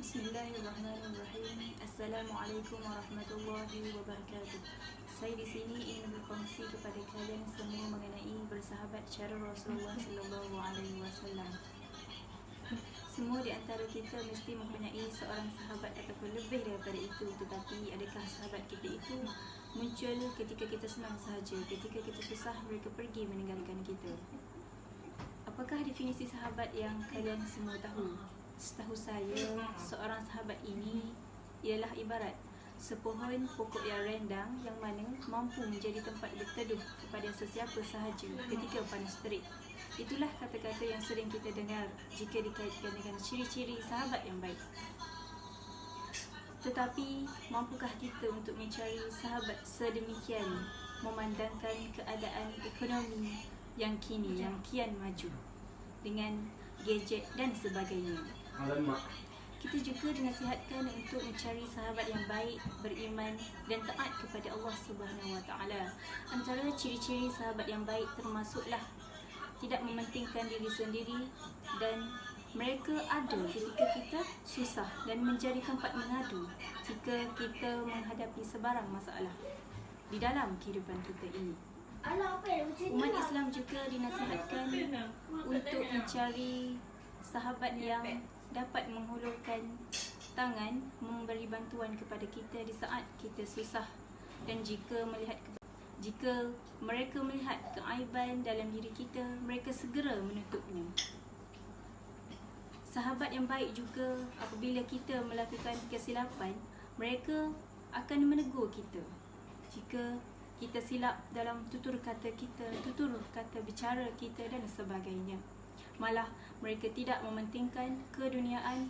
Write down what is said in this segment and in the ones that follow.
Bismillahirrahmanirrahim. Assalamualaikum warahmatullahi wabarakatuh. Saya di sini ingin berkongsi kepada kalian semua mengenai bersahabat cara Rasulullah sallallahu alaihi wasallam. Semua di antara kita mesti mempunyai seorang sahabat ataupun lebih daripada itu. Tetapi adakah sahabat kita itu muncul ketika kita senang sahaja, ketika kita susah mereka pergi meninggalkan kita? Apakah definisi sahabat yang kalian semua tahu? Setahu saya, seorang sahabat ini ialah ibarat sepohon pokok yang rindang yang mana mampu menjadi tempat berteduh kepada sesiapa sahaja ketika panas terik. Itulah kata-kata yang sering kita dengar jika dikaitkan dengan ciri-ciri sahabat yang baik. Tetapi, mampukah kita untuk mencari sahabat sedemikian memandangkan keadaan ekonomi yang kini yang kian maju dengan gadget dan sebagainya? Kita juga dinasihatkan untuk mencari sahabat yang baik, beriman dan taat kepada Allah Subhanahu Wa Taala. Antara ciri-ciri sahabat yang baik termasuklah tidak mementingkan diri sendiri dan mereka ada ketika kita susah dan menjadi tempat mengadu jika kita menghadapi sebarang masalah di dalam kehidupan kita ini. Umat Islam juga dinasihatkan untuk mencari sahabat yang dapat menghulurkan tangan memberi bantuan kepada kita di saat kita susah, dan jika mereka melihat keaiban dalam diri kita, mereka segera menutupnya. Sahabat yang baik juga apabila kita melakukan kesilapan, mereka akan menegur kita jika kita silap dalam tutur kata kita, tutur kata bicara kita dan sebagainya. Malah mereka tidak mementingkan keduniaan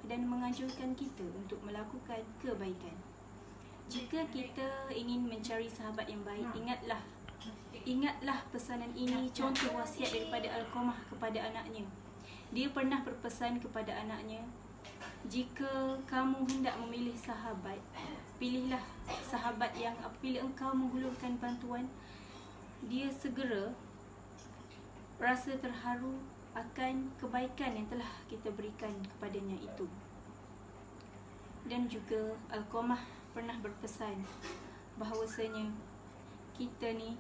dan menganjurkan kita untuk melakukan kebaikan. Jika kita ingin mencari sahabat yang baik, ingatlah pesanan ini, contoh wasiat daripada Alqamah kepada anaknya. Dia pernah berpesan kepada anaknya, jika kamu hendak memilih sahabat, pilihlah sahabat yang apabila engkau menghulurkan bantuan, dia segera rasa terharu akan kebaikan yang telah kita berikan kepadanya itu. Dan juga Alqamah pernah berpesan bahawasanya kita ni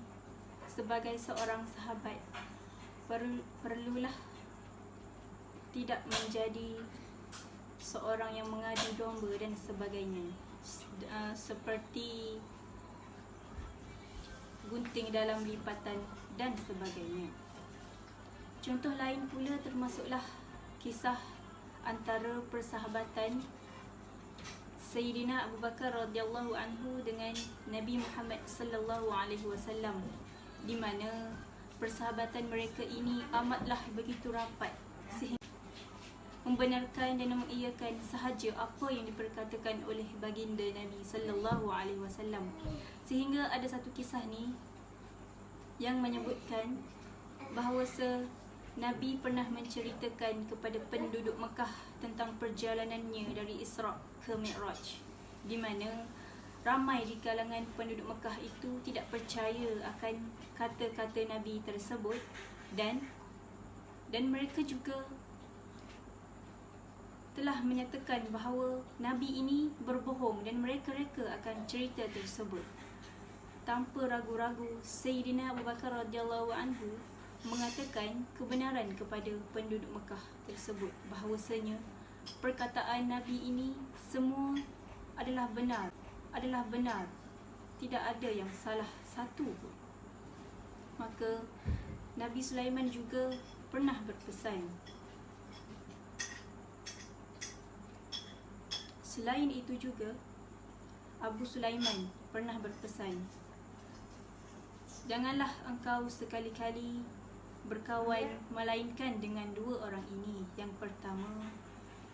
sebagai seorang sahabat perlulah tidak menjadi seorang yang mengadu domba dan sebagainya, seperti gunting dalam lipatan dan sebagainya. Contoh lain pula termasuklah kisah antara persahabatan Sayyidina Abu Bakar radhiyallahu anhu dengan Nabi Muhammad sallallahu alaihi wasallam, di mana persahabatan mereka ini amatlah begitu rapat sehingga membenarkan dan mengiyakan sahaja apa yang diperkatakan oleh baginda Nabi sallallahu alaihi wasallam. Sehingga ada satu kisah ni yang menyebutkan bahawa Nabi pernah menceritakan kepada penduduk Mekah tentang perjalanannya dari Isra' ke Mi'raj, di mana ramai di kalangan penduduk Mekah itu tidak percaya akan kata-kata Nabi tersebut, dan mereka juga telah menyatakan bahawa Nabi ini berbohong dan mereka-reka akan cerita tersebut. Tanpa ragu-ragu, Sayyidina Abu Bakar radhiyallahu anhu mengatakan kebenaran kepada penduduk Mekah tersebut, bahawasanya perkataan Nabi ini semua adalah benar, tidak ada yang salah satu pun. Maka Nabi Sulaiman juga pernah berpesan. Selain itu juga Abu Sulaiman pernah berpesan, janganlah engkau sekali-kali berkawan melainkan dengan dua orang ini. Yang pertama,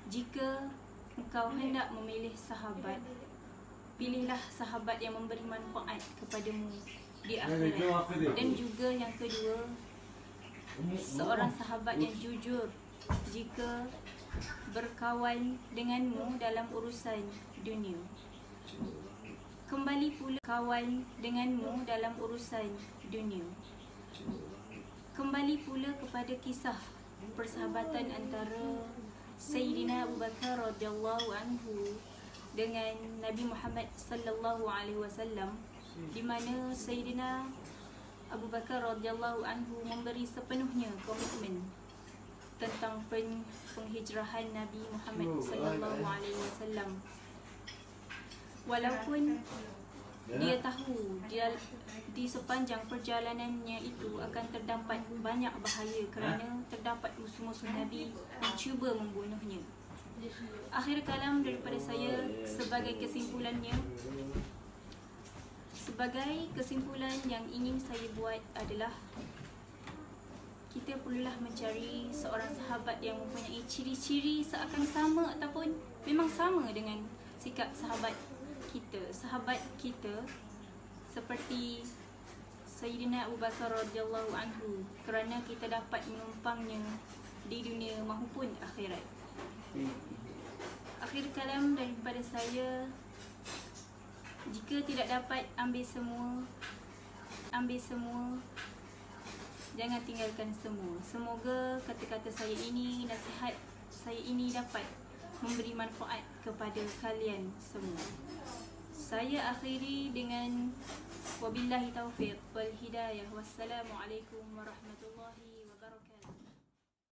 jika engkau hendak memilih sahabat, pilihlah sahabat yang memberi manfaat kepadamu di akhirat. Dan juga yang kedua, seorang sahabat yang jujur jika berkawan denganmu dalam urusan dunia. Kembali pula kawan denganmu dalam urusan dunia. Kembali pula kepada kisah persahabatan antara Sayyidina Abu Bakar radhiyallahu anhu dengan Nabi Muhammad sallallahu alaihi wasallam, di mana Sayyidina Abu Bakar radhiyallahu anhu memberi sepenuhnya komitmen tentang penghijrahan Nabi Muhammad sallallahu alaihi wasallam. Walaupun dia tahu di sepanjang perjalanannya itu akan terdapat banyak bahaya kerana terdapat musuh-musuh Nabi yang cuba membunuhnya. Akhir kalam daripada saya sebagai kesimpulan yang ingin saya buat adalah kita perlulah mencari seorang sahabat yang mempunyai ciri-ciri seakan sama ataupun memang sama dengan sikap sahabat kita seperti Sayyidina Abu Bakar radhiyallahu anhu, kerana kita dapat menumpangnya di dunia maupun akhirat. Akhir kalam daripada saya, jika tidak dapat ambil semua, jangan tinggalkan semua. Semoga kata-kata saya ini, nasihat saya ini dapat memberi manfaat kepada kalian semua. Saya akhiri dengan wabillahi taufiq wal hidayah. Wassalamualaikum warahmatullahi